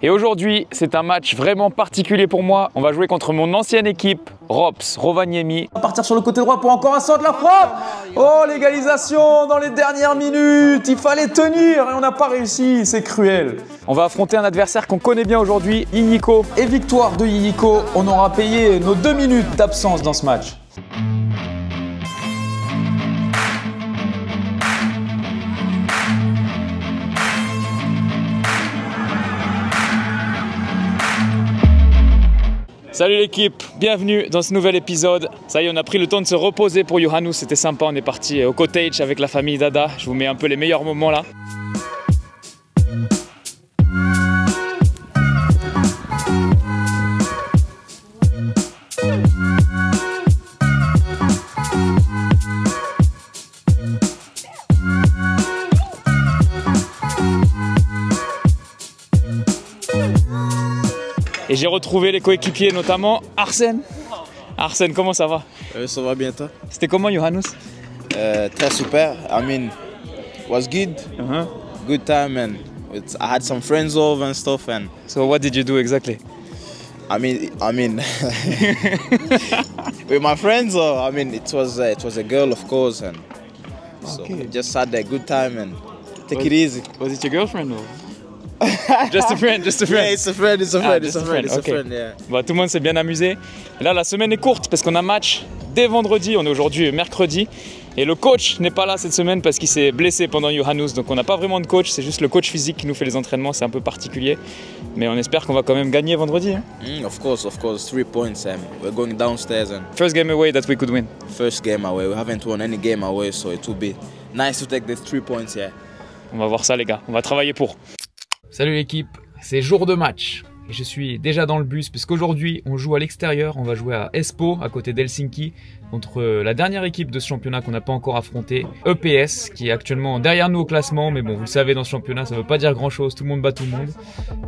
Et aujourd'hui, c'est un match vraiment particulier pour moi. On va jouer contre mon ancienne équipe, Rops, Rovaniemi. On va partir sur le côté droit pour encore un saut de la frappe. Oh, l'égalisation dans les dernières minutes. Il fallait tenir et on n'a pas réussi. C'est cruel. On va affronter un adversaire qu'on connaît bien aujourd'hui, Yiyiko. Et victoire de Yiyiko, on aura payé nos 2 minutes d'absence dans ce match. Salut l'équipe, bienvenue dans ce nouvel épisode. Ça y est, on a pris le temps de se reposer pour Johannes, c'était sympa, on est parti au cottage avec la famille Dada. Je vous mets un peu les meilleurs moments là. Et j'ai retrouvé les coéquipiers, notamment Arsène. Arsène, comment ça va? Ça va bien, toi? C'était comment, Johannes? Très super. I mean, was good. Good time, and I had some friends over and stuff. And so, what did you do exactly? I mean, with my friends. I mean, it was a girl, of course, and so we just had a good time and take it easy. Was it your girlfriend or? Just a friend, just a friend. Yeah, it's a friend, it's a friend, it's a friend, it's a okay. friend, yeah. Bon, tout le monde s'est bien amusé. Et là, la semaine est courte parce qu'on a match dès vendredi. On est aujourd'hui mercredi. Et le coach n'est pas là cette semaine parce qu'il s'est blessé pendant Johannes. Donc on n'a pas vraiment de coach, c'est juste le coach physique qui nous fait les entraînements. C'est un peu particulier. Mais on espère qu'on va quand même gagner vendredi. Hein. Of course. 3 points. We're going downstairs. And first game away that we could win. First game away. We haven't won any game away, so it will be nice to take these 3 points, yeah. On va voir ça les gars, on va travailler pour. Salut l'équipe, c'est jour de match et je suis déjà dans le bus parce qu'aujourd'hui on joue à l'extérieur, on va jouer à Espoo à côté d'Helsinki contre la dernière équipe de ce championnat qu'on n'a pas encore affronté, EPS, qui est actuellement derrière nous au classement, mais bon vous le savez dans ce championnat ça veut pas dire grand chose, tout le monde bat tout le monde.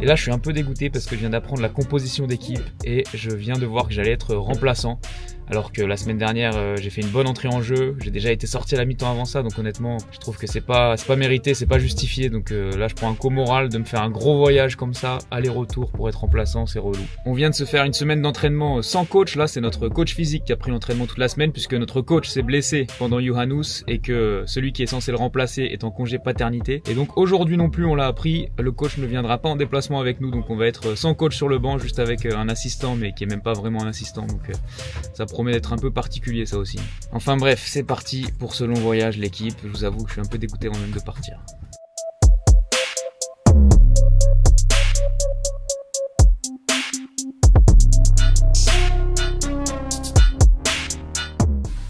Et là je suis un peu dégoûté parce que je viens d'apprendre la composition d'équipe et je viens de voir que j'allais être remplaçant. Alors que la semaine dernière, j'ai fait une bonne entrée en jeu. J'ai déjà été sorti à la mi-temps avant ça, donc honnêtement, je trouve que c'est pas mérité, c'est pas justifié. Donc là, je prends un coup moral de me faire un gros voyage comme ça, aller-retour pour être remplaçant, c'est relou. On vient de se faire une semaine d'entraînement sans coach. Là, c'est notre coach physique qui a pris l'entraînement toute la semaine puisque notre coach s'est blessé pendant Johannes et que celui qui est censé le remplacer est en congé paternité. Et donc aujourd'hui non plus, on l'a appris, le coach ne viendra pas en déplacement avec nous, donc on va être sans coach sur le banc, juste avec un assistant, mais qui est même pas vraiment un assistant. Donc ça promet d'être un peu particulier ça aussi. Enfin bref, c'est parti pour ce long voyage l'équipe. Je vous avoue que je suis un peu dégoûté moi-même de partir.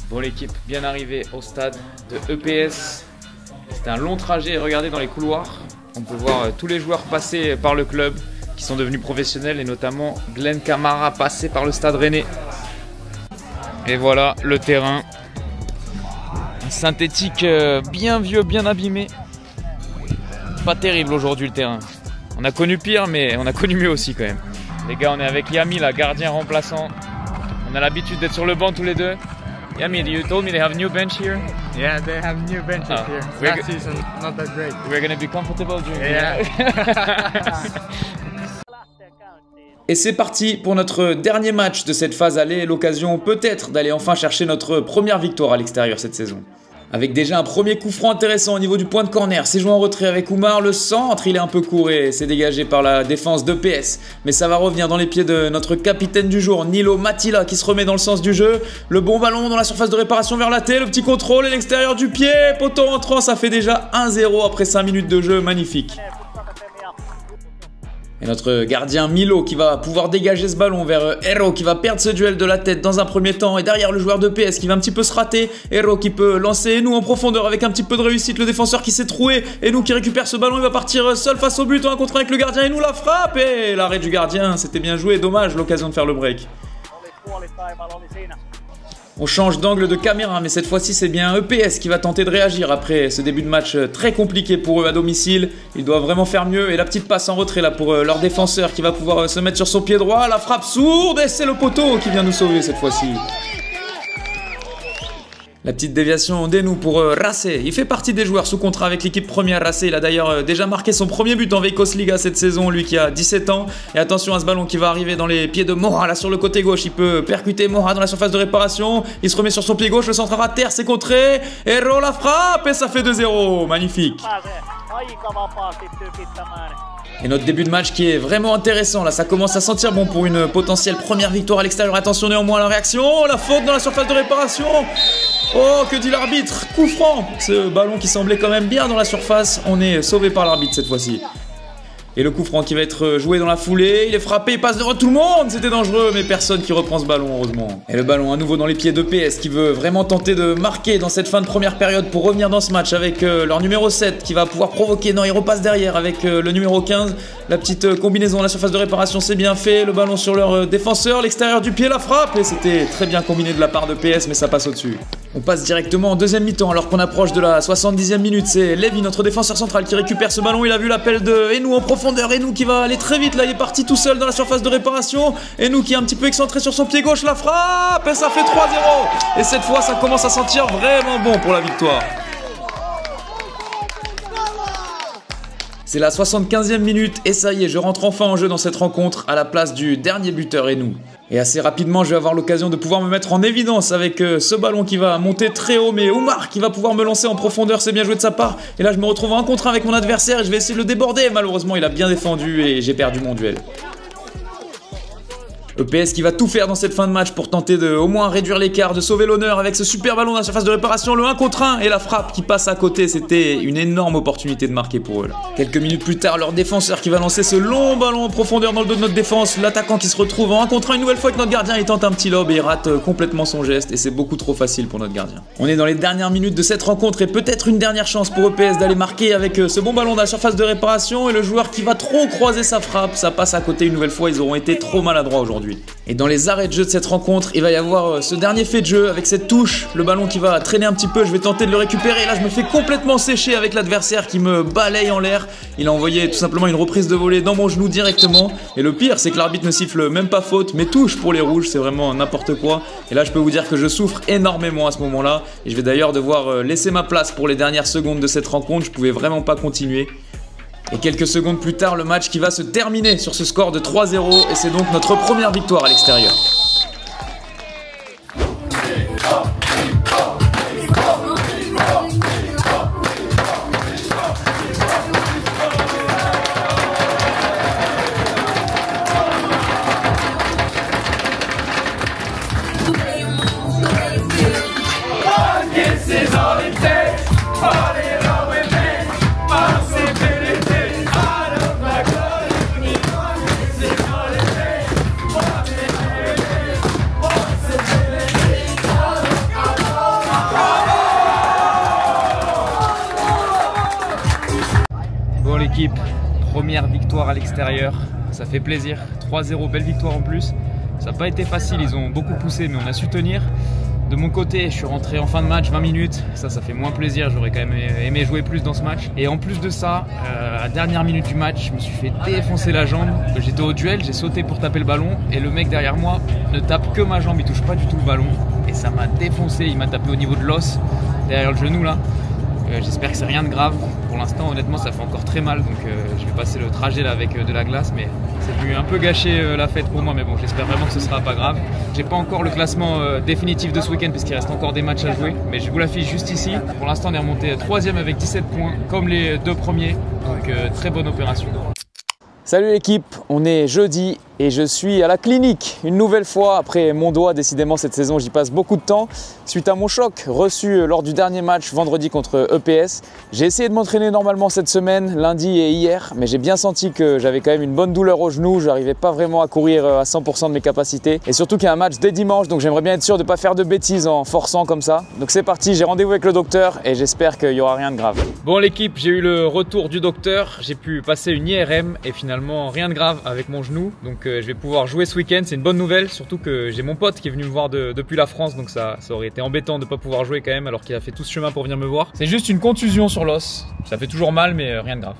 Bon l'équipe, bien arrivée au stade de EPS. C'était un long trajet, regardez dans les couloirs. On peut voir tous les joueurs passer par le club qui sont devenus professionnels et notamment Glenn Kamara passé par le stade Rennais. Et voilà le terrain, un synthétique bien vieux, bien abîmé. Pas terrible aujourd'hui le terrain. On a connu pire, mais on a connu mieux aussi quand même. Les gars, on est avec Yami, la gardien remplaçant. On a l'habitude d'être sur le banc tous les deux. Yami, you told me they have a new bench here. Yeah, they have new benches here. Last season, not that great. We're gonna be comfortable during Et c'est parti pour notre dernier match de cette phase aller, l'occasion peut-être d'aller enfin chercher notre première victoire à l'extérieur cette saison. Avec déjà un premier coup franc intéressant au niveau du point de corner, c'est joué en retrait avec Oumar, le centre il est un peu court et c'est dégagé par la défense d'EPS. Mais ça va revenir dans les pieds de notre capitaine du jour, Nilo Matila, qui se remet dans le sens du jeu. Le bon ballon dans la surface de réparation vers la tête, le petit contrôle et l'extérieur du pied, poteau entrant, ça fait déjà 1-0 après 5 minutes de jeu, magnifique. Et notre gardien Milo qui va pouvoir dégager ce ballon vers Hero qui va perdre ce duel de la tête dans un premier temps. Et derrière le joueur de PS qui va un petit peu se rater. Hero qui peut lancer et nous en profondeur avec un petit peu de réussite. Le défenseur qui s'est troué et nous qui récupère ce ballon. Il va partir seul face au but en un contre avec le gardien et nous la frappe. Et l'arrêt du gardien, c'était bien joué. Dommage l'occasion de faire le break. On change d'angle de caméra, mais cette fois-ci c'est bien EPS qui va tenter de réagir après ce début de match très compliqué pour eux à domicile. Ils doivent vraiment faire mieux et la petite passe en retrait là pour leur défenseur qui va pouvoir se mettre sur son pied droit. La frappe sourde et c'est le poteau qui vient nous sauver cette fois-ci. La petite déviation d'Enou pour Racé. Il fait partie des joueurs sous contrat avec l'équipe première. Racé, il a d'ailleurs déjà marqué son premier but en Veikos Liga cette saison, lui qui a 17 ans. Et attention à ce ballon qui va arriver dans les pieds de Mora, là sur le côté gauche. Il peut percuter Mora dans la surface de réparation. Il se remet sur son pied gauche, le centre à terre, c'est contré. Et la frappe et ça fait 2-0. Magnifique. Et notre début de match qui est vraiment intéressant, là ça commence à sentir bon pour une potentielle première victoire à l'extérieur. Attention néanmoins à la réaction, la faute dans la surface de réparation. Oh, que dit l'arbitre? Coup franc. Ce ballon qui semblait quand même bien dans la surface, on est sauvé par l'arbitre cette fois-ci. Et le coup franc qui va être joué dans la foulée, il est frappé, il passe devant tout le monde, c'était dangereux, mais personne qui reprend ce ballon heureusement. Et le ballon à nouveau dans les pieds d'EPS qui veut vraiment tenter de marquer dans cette fin de première période pour revenir dans ce match avec leur numéro 7 qui va pouvoir provoquer, non il repasse derrière avec le numéro 15, la petite combinaison à la surface de réparation c'est bien fait, le ballon sur leur défenseur, l'extérieur du pied, la frappe, et c'était très bien combiné de la part d'EPS mais ça passe au-dessus. On passe directement en deuxième mi-temps alors qu'on approche de la 70e minute, c'est Lévy, notre défenseur central qui récupère ce ballon, il a vu l'appel de Enou en profondeur. Enou qui va aller très vite, là il est parti tout seul dans la surface de réparation. Enou qui est un petit peu excentré sur son pied gauche, la frappe et ça fait 3-0. Et cette fois ça commence à sentir vraiment bon pour la victoire. C'est la 75e minute et ça y est, je rentre enfin en jeu dans cette rencontre à la place du dernier buteur Enou. Et assez rapidement, je vais avoir l'occasion de pouvoir me mettre en évidence avec ce ballon qui va monter très haut, mais Oumar qui va pouvoir me lancer en profondeur, c'est bien joué de sa part. Et là, je me retrouve en 1 contre 1 avec mon adversaire et je vais essayer de le déborder. Malheureusement, il a bien défendu et j'ai perdu mon duel. EPS qui va tout faire dans cette fin de match pour tenter de au moins réduire l'écart, de sauver l'honneur avec ce super ballon dans la surface de réparation, le 1 contre 1 et la frappe qui passe à côté, c'était une énorme opportunité de marquer pour eux. Là. Quelques minutes plus tard, leur défenseur qui va lancer ce long ballon en profondeur dans le dos de notre défense, l'attaquant qui se retrouve en 1 contre 1 une nouvelle fois avec notre gardien, il tente un petit lob et il rate complètement son geste et c'est beaucoup trop facile pour notre gardien. On est dans les dernières minutes de cette rencontre et peut-être une dernière chance pour EPS d'aller marquer avec ce bon ballon dans la surface de réparation et le joueur qui va trop croiser sa frappe, ça passe à côté une nouvelle fois, ils auront été trop maladroits aujourd'hui. Et dans les arrêts de jeu de cette rencontre, il va y avoir ce dernier fait de jeu avec cette touche, le ballon qui va traîner un petit peu, je vais tenter de le récupérer, et là je me fais complètement sécher avec l'adversaire qui me balaye en l'air, il a envoyé tout simplement une reprise de volée dans mon genou directement, et le pire c'est que l'arbitre ne siffle même pas faute, mais touche pour les rouges, c'est vraiment n'importe quoi, et là je peux vous dire que je souffre énormément à ce moment-là, et je vais d'ailleurs devoir laisser ma place pour les dernières secondes de cette rencontre, je pouvais vraiment pas continuer. Et quelques secondes plus tard, le match qui va se terminer sur ce score de 3-0 et c'est donc notre première victoire à l'extérieur. Bon l'équipe, première victoire à l'extérieur, ça fait plaisir, 3-0, belle victoire en plus. Ça n'a pas été facile, ils ont beaucoup poussé mais on a su tenir. De mon côté, je suis rentré en fin de match, 20 minutes, ça fait moins plaisir, j'aurais quand même aimé jouer plus dans ce match. Et en plus de ça, à la dernière minute du match, je me suis fait défoncer la jambe. J'étais au duel, j'ai sauté pour taper le ballon et le mec derrière moi ne tape que ma jambe, il touche pas du tout le ballon. Et ça m'a défoncé, il m'a tapé au niveau de l'os, derrière le genou là. J'espère que c'est rien de grave. Pour l'instant, honnêtement, ça fait encore très mal. Donc je vais passer le trajet là avec de la glace. Mais c'est venu un peu gâcher la fête pour moi. Mais bon, j'espère vraiment que ce sera pas grave. J'ai pas encore le classement définitif de ce week-end puisqu'il reste encore des matchs à jouer. Mais je vous l'affiche juste ici. Pour l'instant, on est remonté 3e avec 17 points, comme les 2 premiers. Donc très bonne opération. Salut l'équipe, on est jeudi et je suis à la clinique une nouvelle fois après mon doigt. Décidément cette saison j'y passe beaucoup de temps suite à mon choc reçu lors du dernier match vendredi contre EPS. J'ai essayé de m'entraîner normalement cette semaine, lundi et hier, mais j'ai bien senti que j'avais quand même une bonne douleur au genou. Je n'arrivais pas vraiment à courir à 100% de mes capacités et surtout qu'il y a un match dès dimanche, donc j'aimerais bien être sûr de ne pas faire de bêtises en forçant comme ça. Donc c'est parti, j'ai rendez-vous avec le docteur et j'espère qu'il n'y aura rien de grave. Bon l'équipe, j'ai eu le retour du docteur, j'ai pu passer une IRM et finalement rien de grave avec mon genou. Donc je vais pouvoir jouer ce week-end, c'est une bonne nouvelle, surtout que j'ai mon pote qui est venu me voir depuis la France, donc ça aurait été embêtant de ne pas pouvoir jouer quand même alors qu'il a fait tout ce chemin pour venir me voir. C'est juste une contusion sur l'os, ça fait toujours mal mais rien de grave.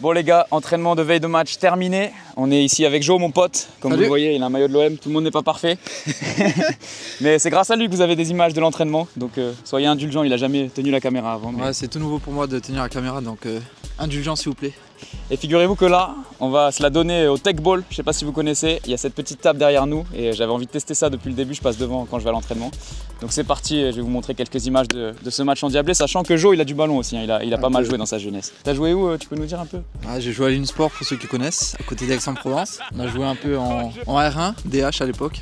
Bon les gars, entraînement de veille de match terminé. On est ici avec Jo, mon pote. Comme vous le voyez, il a un maillot de l'OM, tout le monde n'est pas parfait. Mais c'est grâce à lui que vous avez des images de l'entraînement. Donc soyez indulgents, il n'a jamais tenu la caméra avant. Mais... Ouais, c'est tout nouveau pour moi de tenir la caméra, donc indulgents s'il vous plaît. Et figurez-vous que là, on va se la donner au Tech Ball. Je sais pas si vous connaissez, il y a cette petite table derrière nous et j'avais envie de tester ça depuis le début. Je passe devant quand je vais à l'entraînement. Donc c'est parti, je vais vous montrer quelques images de ce match endiablé, sachant que Jo il a du ballon aussi, hein. il a pas mal joué dans sa jeunesse. T'as joué où, tu peux nous dire un peu? J'ai joué à l'Unisport pour ceux qui connaissent, à côté d'Aix-en-Provence. On a joué un peu en R1, DH à l'époque.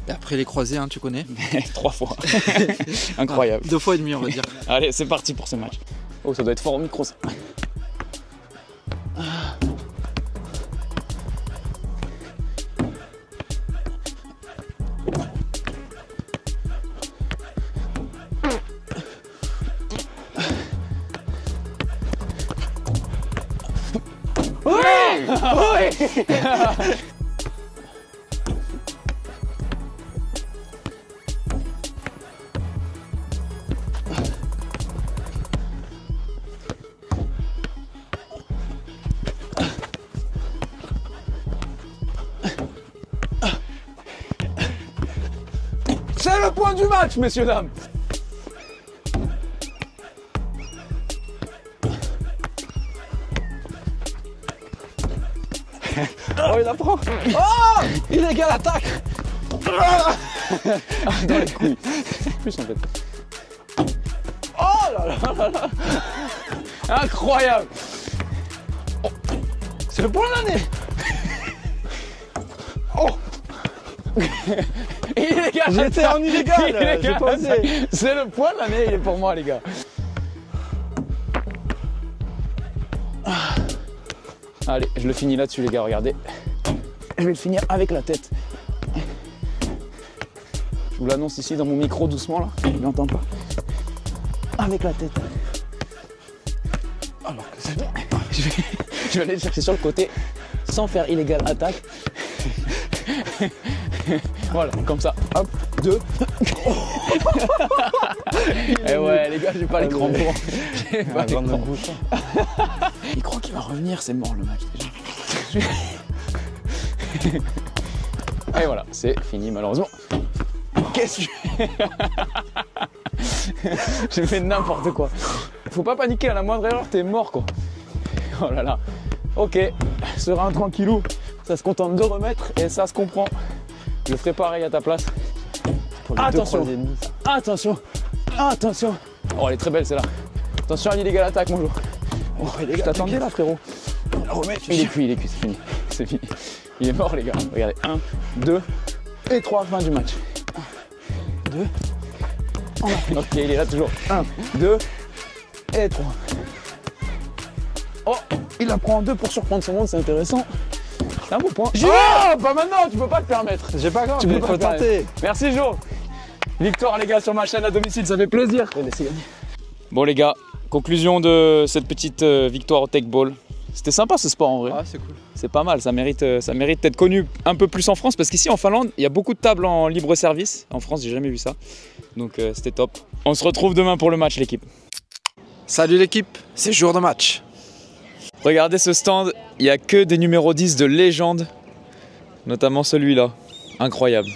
Et après les croisés, hein, tu connais. 3 fois. Incroyable. 2 fois et demi on va dire. Allez, c'est parti pour ce match. Oh, ça doit être fort au micro ça. C'est le point du match, messieurs, dames. Oh, il la prend. Oh, illégal attaque. Dans les couilles. Plus en fait. Oh là là là là. Incroyable. Oh. C'est le point de l'année. Oh. Illégal. J'étais en illégal, j'ai pas osé. C'est le point de l'année, il est pour moi les gars. Allez, je le finis là-dessus les gars, regardez. Je vais le finir avec la tête. Je vous l'annonce ici dans mon micro doucement là, je l'entends pas. Avec la tête. Alors que c'est bon. Je vais aller le chercher sur le côté sans faire illégal attaque. Voilà, comme ça. Hop, 2. Et ouais, les gars, j'ai pas les crampons. J'ai pas les crampons. Il croit qu'il va revenir, c'est mort le match déjà. Et voilà, c'est fini malheureusement. Qu'est-ce que j'ai fait n'importe quoi. Faut pas paniquer, à la moindre erreur, t'es mort quoi. Oh là là. Ok, serein, tranquillou. Ça se contente de remettre et ça se comprend. Je ferai pareil à ta place. Attention, attention, attention. Oh, elle est très belle celle-là. Attention à l'illégal attaque, mon joueur. Oh, je t'attendais là, frérot. Il est cuit, c'est fini. C'est fini. Il est mort, les gars. Regardez, 1, 2 et 3, fin du match. 1, 2. Ok, il est là toujours. 1, 2 et 3. Oh, il la prend en 2 pour surprendre son monde, c'est intéressant. C'est un beau point. Oh, pas maintenant, tu peux pas te permettre. J'ai pas grave, tu peux pas tenter. Merci Jo. Victoire les gars sur ma chaîne à domicile, ça fait plaisir. Bon les gars, conclusion de cette petite victoire au Tech Ball. C'était sympa ce sport en vrai. Ah, c'est cool. C'est pas mal, ça mérite d'être connu un peu plus en France parce qu'ici en Finlande, il y a beaucoup de tables en libre service. En France, j'ai jamais vu ça. Donc c'était top. On se retrouve demain pour le match l'équipe. Salut l'équipe, c'est jour de match. Regardez ce stand, il n'y a que des numéros 10 de légende, notamment celui-là. Incroyable.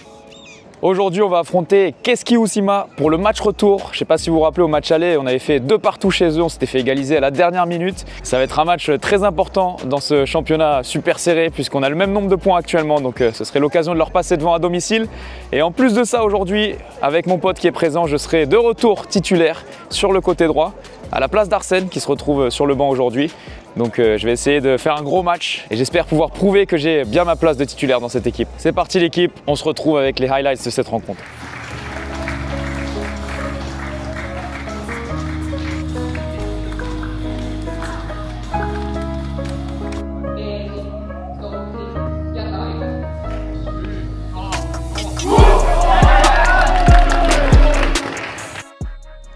Aujourd'hui, on va affronter Keski Uusimaa pour le match retour. Je ne sais pas si vous vous rappelez, au match aller, on avait fait 2 partout chez eux. On s'était fait égaliser à la dernière minute. Ça va être un match très important dans ce championnat super serré puisqu'on a le même nombre de points actuellement. Donc ce serait l'occasion de leur passer devant à domicile. Et en plus de ça, aujourd'hui, avec mon pote qui est présent, je serai de retour titulaire sur le côté droit à la place d'Arsène qui se retrouve sur le banc aujourd'hui. Donc je vais essayer de faire un gros match et j'espère pouvoir prouver que j'ai bien ma place de titulaire dans cette équipe. C'est parti l'équipe, on se retrouve avec les highlights de cette rencontre.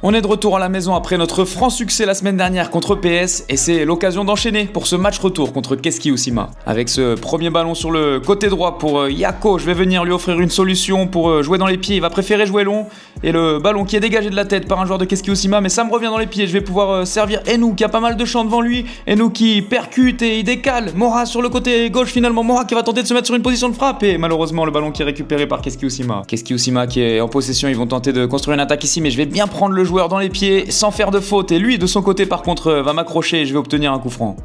On est de retour à la maison après notre franc succès la semaine dernière contre PS et c'est l'occasion d'enchaîner pour ce match retour contre Keski Uusimaa. Avec ce premier ballon sur le côté droit pour Jaakko, je vais venir lui offrir une solution pour jouer dans les pieds, il va préférer jouer long et le ballon qui est dégagé de la tête par un joueur de Keski Uusimaa, mais ça me revient dans les pieds, je vais pouvoir servir Enou qui a pas mal de champs devant lui, Enou qui percute et il décale, Mora sur le côté gauche finalement, Mora qui va tenter de se mettre sur une position de frappe et malheureusement le ballon qui est récupéré par Keski Uusimaa. Keski Uusimaa qui est en possession, ils vont tenter de construire une attaque ici mais je vais bien prendre le joueur dans les pieds sans faire de faute et lui de son côté par contre va m'accrocher et je vais obtenir un coup franc.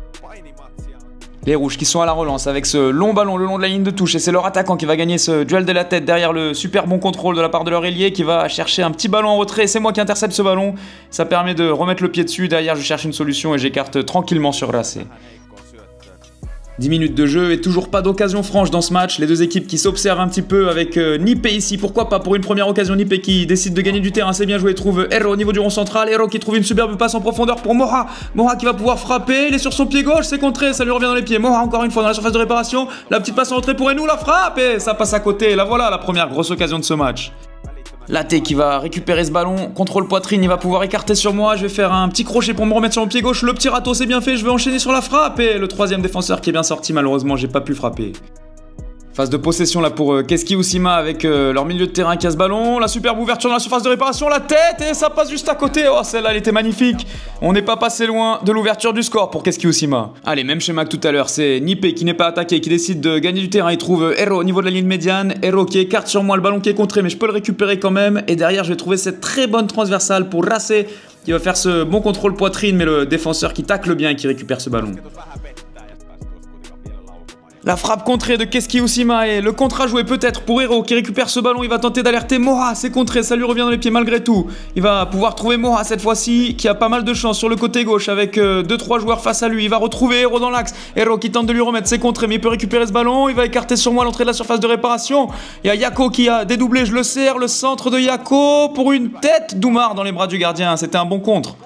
Les rouges qui sont à la relance avec ce long ballon le long de la ligne de touche et c'est leur attaquant qui va gagner ce duel de la tête derrière le super bon contrôle de la part de leur ailier qui va chercher un petit ballon en retrait, c'est moi qui intercepte ce ballon, ça permet de remettre le pied dessus, derrière je cherche une solution et j'écarte tranquillement sur Racé. 10 minutes de jeu et toujours pas d'occasion franche dans ce match. Les deux équipes qui s'observent un petit peu avec Nippé ici. Pourquoi pas pour une première occasion Nippé qui décide de gagner du terrain. C'est bien joué. Trouve Hero au niveau du rond central. Hero qui trouve une superbe passe en profondeur pour Mora. Mora qui va pouvoir frapper. Il est sur son pied gauche. C'est contré. Ça lui revient dans les pieds. Mora encore une fois dans la surface de réparation. La petite passe en entrée pour Enou. La frappe et ça passe à côté. Là voilà la première grosse occasion de ce match. Laté qui va récupérer ce ballon, contrôle poitrine, il va pouvoir écarter sur moi, je vais faire un petit crochet pour me remettre sur mon pied gauche, le petit râteau c'est bien fait, je vais enchaîner sur la frappe et le troisième défenseur qui est bien sorti, malheureusement j'ai pas pu frapper. Phase de possession là pour Keski Uusimaa avec leur milieu de terrain qui a ce ballon, la superbe ouverture dans la surface de réparation, la tête et ça passe juste à côté, oh celle-là elle était magnifique. On n'est pas passé loin de l'ouverture du score pour Keski Uusimaa. Allez, même schéma que tout à l'heure, c'est Nippé qui n'est pas attaqué, qui décide de gagner du terrain, il trouve Hero au niveau de la ligne médiane, Hero qui écarte sur moi, le ballon qui est contré mais je peux le récupérer quand même et derrière je vais trouver cette très bonne transversale pour Racé qui va faire ce bon contrôle poitrine mais le défenseur qui tacle bien et qui récupère ce ballon. La frappe contrée de Keski Uusimaa et le contre à jouer peut-être pour Hero qui récupère ce ballon, il va tenter d'alerter Mora, c'est contré, ça lui revient dans les pieds malgré tout. Il va pouvoir trouver Mora cette fois-ci qui a pas mal de chance sur le côté gauche avec 2-3 joueurs face à lui, il va retrouver Hero dans l'axe, Hero qui tente de lui remettre, c'est contré mais il peut récupérer ce ballon, il va écarter sur moi l'entrée de la surface de réparation. Il y a Jaakko qui a dédoublé, je le serre, le centre de Jaakko pour une tête d'Oumar dans les bras du gardien, c'était un bon contre.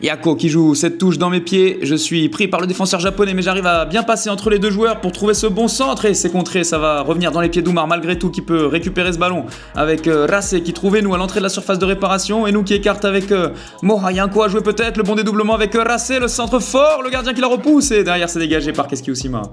Jaakko qui joue cette touche dans mes pieds, je suis pris par le défenseur japonais mais j'arrive à bien passer entre les deux joueurs pour trouver ce bon centre et c'est contré, ça va revenir dans les pieds d'Oumar malgré tout qui peut récupérer ce ballon avec Racé qui trouve Enou à l'entrée de la surface de réparation, Enou qui écarte avec Mora, il y a un coup à jouer peut-être, le bon dédoublement avec Racé, le centre fort, le gardien qui la repousse et derrière c'est dégagé par Keski Uusimaa.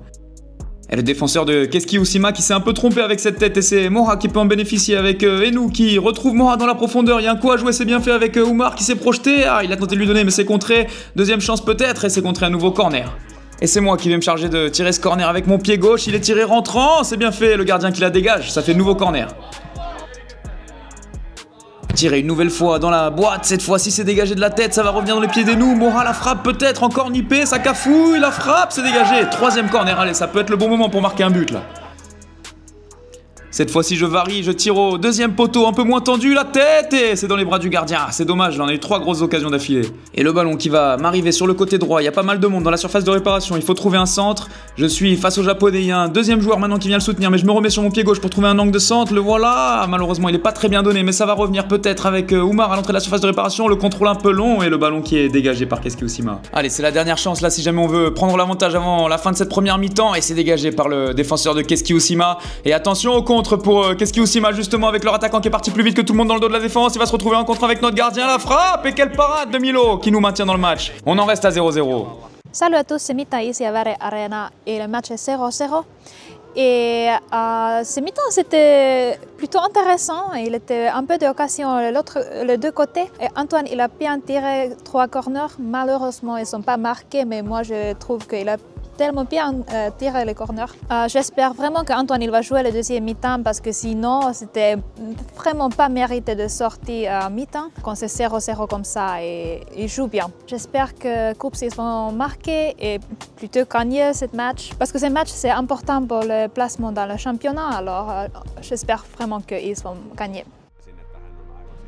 Et le défenseur de Keski Uusimaa qui s'est un peu trompé avec cette tête et c'est Mora qui peut en bénéficier avec Enou qui retrouve Mora dans la profondeur. Il y a un coup à jouer, c'est bien fait avec Oumar qui s'est projeté. Ah, il a tenté de lui donner mais c'est contré. Deuxième chance peut-être et c'est contré un nouveau corner. Et c'est moi qui vais me charger de tirer ce corner avec mon pied gauche. Il est tiré rentrant, c'est bien fait. Le gardien qui la dégage, ça fait nouveau corner. Tiré une nouvelle fois dans la boîte, cette fois-ci c'est dégagé de la tête, ça va revenir dans les pieds d'Enou, Mora la frappe peut-être, encore Nippé, ça cafouille, la frappe, c'est dégagé, troisième corner, allez ça peut être le bon moment pour marquer un but là. Cette fois-ci je varie, je tire au deuxième poteau, un peu moins tendu, la tête et c'est dans les bras du gardien. C'est dommage, là on a eu 3 grosses occasions d'affilée. Et le ballon qui va m'arriver sur le côté droit, il y a pas mal de monde dans la surface de réparation, il faut trouver un centre. Je suis face au japonais, il y a un deuxième joueur maintenant qui vient le soutenir, mais je me remets sur mon pied gauche pour trouver un angle de centre, le voilà. Malheureusement il est pas très bien donné, mais ça va revenir peut-être avec Oumar à l'entrée de la surface de réparation, le contrôle un peu long et le ballon qui est dégagé par Keski Uusimaa. Allez, c'est la dernière chance là si jamais on veut prendre l'avantage avant la fin de cette première mi-temps et c'est dégagé par le défenseur de Keski Uusimaa. Et attention au contre pour Keski Uusimaa justement avec leur attaquant qui est parti plus vite que tout le monde dans le dos de la défense, il va se retrouver en contre avec notre gardien, la frappe et quelle parade de Milo qui nous maintient dans le match. On en reste à 0-0. Salut à tous, c'est Mita ici à Vere Arena et le match est 0-0. Et ce mi-temps c'était plutôt intéressant, il était un peu d'occasion les deux côtés. Et Antoine il a bien tiré 3 corners, malheureusement ils ne sont pas marqués mais moi je trouve qu'il a tellement bien tiré les corners. J'espère vraiment qu'Antoine il va jouer le deuxième mi-temps parce que sinon c'était vraiment pas mérité de sortir à mi-temps quand c'est 0-0 comme ça et il joue bien. J'espère que Koups ils vont marquer et plutôt gagner ce match parce que ce match c'est important pour le placement dans le championnat alors j'espère vraiment qu'ils vont gagner.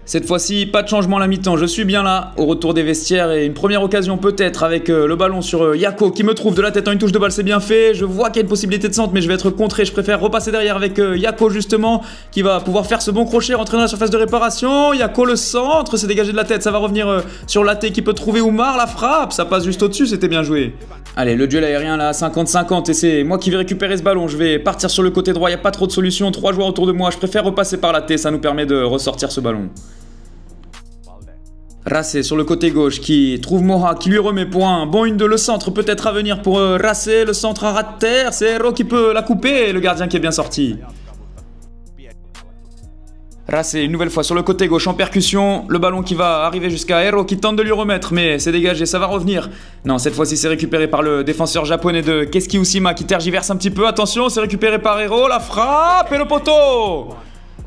Cette fois-ci, pas de changement à la mi-temps, je suis bien là, au retour des vestiaires et une première occasion peut-être avec le ballon sur Jaakko qui me trouve de la tête en une touche de balle, c'est bien fait, je vois qu'il y a une possibilité de centre mais je vais être contré, je préfère repasser derrière avec Jaakko justement qui va pouvoir faire ce bon crochet, rentrer dans la surface de réparation, Jaakko le centre, c'est dégagé de la tête, ça va revenir sur Laté qui peut trouver Oumar, la frappe, ça passe juste au-dessus, c'était bien joué. Allez, le duel aérien là, 50-50 et c'est moi qui vais récupérer ce ballon, je vais partir sur le côté droit, il n'y a pas trop de solutions, 3 joueurs autour de moi, je préfère repasser par Laté, ça nous permet de ressortir ce ballon. Racé sur le côté gauche qui trouve Moha qui lui remet pour un bon 1-2. Le centre peut-être à venir pour Racé. Le centre à ras de terre. C'est Hero qui peut la couper et le gardien qui est bien sorti. Racé une nouvelle fois sur le côté gauche en percussion. Le ballon qui va arriver jusqu'à Hero qui tente de lui remettre. Mais c'est dégagé, ça va revenir. Non, cette fois-ci c'est récupéré par le défenseur japonais de Keski Usima qui tergiverse un petit peu. Attention, c'est récupéré par Hero. La frappe et le poteau.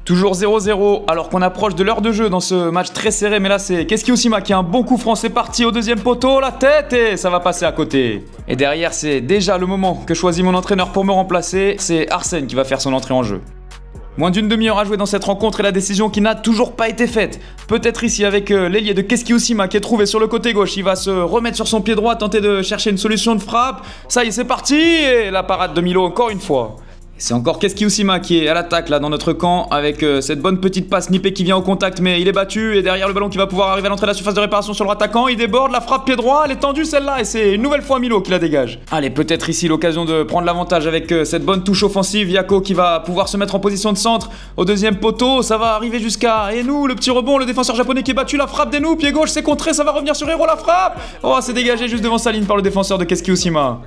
Toujours 0-0 alors qu'on approche de l'heure de jeu dans ce match très serré. Mais là c'est Keski Usima qui a un bon coup franc. C'est parti au deuxième poteau, la tête et ça va passer à côté. Et derrière c'est déjà le moment que choisit mon entraîneur pour me remplacer. C'est Arsène qui va faire son entrée en jeu. Moins d'une demi-heure à jouer dans cette rencontre et la décision qui n'a toujours pas été faite. Peut-être ici avec l'ailier de Keski Usima qui est trouvé sur le côté gauche. Il va se remettre sur son pied droit, tenter de chercher une solution de frappe. Ça y est, c'est parti. Et la parade de Milo encore une fois. C'est encore Keski Usima qui est à l'attaque là dans notre camp avec cette bonne petite passe Nippé qui vient au contact mais il est battu et derrière le ballon qui va pouvoir arriver à l'entrée de la surface de réparation sur le attaquant. Il déborde, la frappe pied droit, elle est tendue celle-là et c'est une nouvelle fois Milo qui la dégage. Allez, peut-être ici l'occasion de prendre l'avantage avec cette bonne touche offensive. Yako qui va pouvoir se mettre en position de centre au deuxième poteau. Ça va arriver jusqu'à Enu, le petit rebond, le défenseur japonais qui est battu, la frappe d'Enu, pied gauche c'est contré, ça va revenir sur Hero, la frappe. Oh, c'est dégagé juste devant sa ligne par le défenseur de Keski Usima.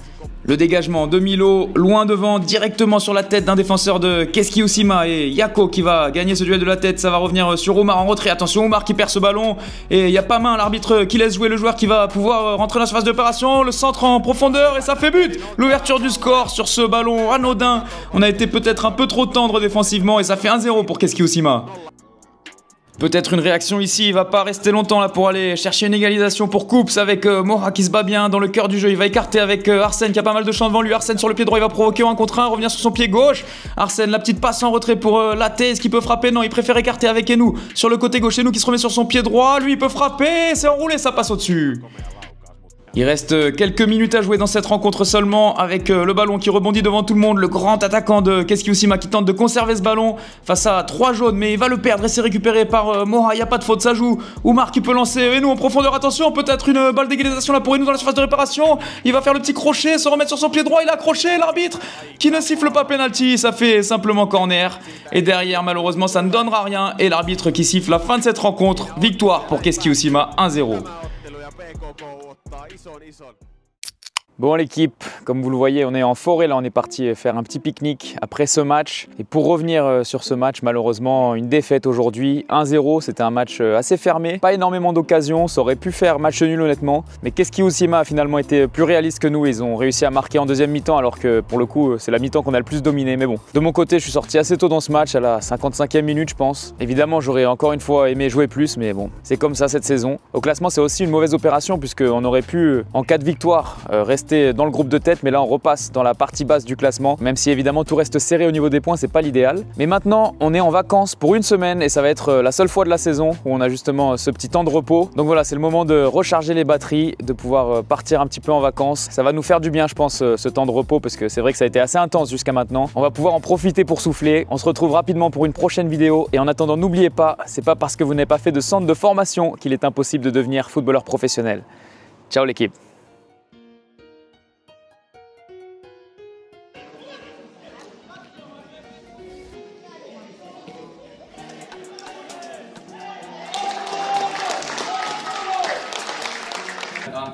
Le dégagement de Milo, loin devant, directement sur la tête d'un défenseur de Keski Usima et Yako qui va gagner ce duel de la tête. Ça va revenir sur Omar en retrait. Attention, Omar qui perd ce ballon et il n'y a pas main, l'arbitre qui laisse jouer le joueur qui va pouvoir rentrer dans la surface d'opération. Le centre en profondeur et ça fait but. L'ouverture du score sur ce ballon anodin. On a été peut-être un peu trop tendre défensivement et ça fait 1-0 pour Keski Usima. Peut-être une réaction ici, il va pas rester longtemps là pour aller chercher une égalisation pour Coups avec Moha qui se bat bien dans le cœur du jeu. Il va écarter avec Arsène qui a pas mal de champ devant lui. Arsène sur le pied droit, il va provoquer 1 contre 1, revenir sur son pied gauche. Arsène, la petite passe en retrait pour Latte, est-ce qu'il peut frapper? Non, il préfère écarter avec Enu sur le côté gauche. Enu qui se remet sur son pied droit, lui il peut frapper, c'est enroulé, ça passe au-dessus. Il reste quelques minutes à jouer dans cette rencontre seulement avec le ballon qui rebondit devant tout le monde. Le grand attaquant de Keski Usima qui tente de conserver ce ballon face à 3 jaunes mais il va le perdre et c'est récupéré par Moha. Il n'y a pas de faute, ça joue. Oumar qui peut lancer Enu en profondeur. Attention, peut-être une balle d'égalisation là pour Enu dans la surface de réparation. Il va faire le petit crochet, se remettre sur son pied droit. Il a accroché, l'arbitre qui ne siffle pas penalty. Ça fait simplement corner. Et derrière, malheureusement, ça ne donnera rien. Et l'arbitre qui siffle la fin de cette rencontre. Victoire pour Keski Usima 1-0. Bon l'équipe, comme vous le voyez, on est en forêt là, on est parti faire un petit pique-nique après ce match. Et pour revenir sur ce match, malheureusement, une défaite aujourd'hui, 1-0, c'était un match assez fermé. Pas énormément d'occasions, ça aurait pu faire match nul honnêtement. Mais Keski Usima a finalement été plus réaliste que nous, ils ont réussi à marquer en deuxième mi-temps alors que pour le coup, c'est la mi-temps qu'on a le plus dominé. Mais bon, de mon côté, je suis sorti assez tôt dans ce match, à la 55e minute je pense. Évidemment, j'aurais encore une fois aimé jouer plus, mais bon, c'est comme ça cette saison. Au classement, c'est aussi une mauvaise opération puisqu'on aurait pu, en cas de victoire, rester dans le groupe de tête, mais là on repasse dans la partie basse du classement, même si évidemment tout reste serré au niveau des points, c'est pas l'idéal. Mais maintenant on est en vacances pour une semaine et ça va être la seule fois de la saison où on a justement ce petit temps de repos. Donc voilà, c'est le moment de recharger les batteries, de pouvoir partir un petit peu en vacances. Ça va nous faire du bien je pense ce temps de repos parce que c'est vrai que ça a été assez intense jusqu'à maintenant. On va pouvoir en profiter pour souffler. On se retrouve rapidement pour une prochaine vidéo et en attendant n'oubliez pas, c'est pas parce que vous n'avez pas fait de centre de formation qu'il est impossible de devenir footballeur professionnel. Ciao l'équipe.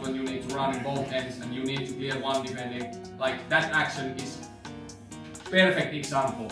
When you need to run in both ends and you need to clear one defending, like that action is perfect example.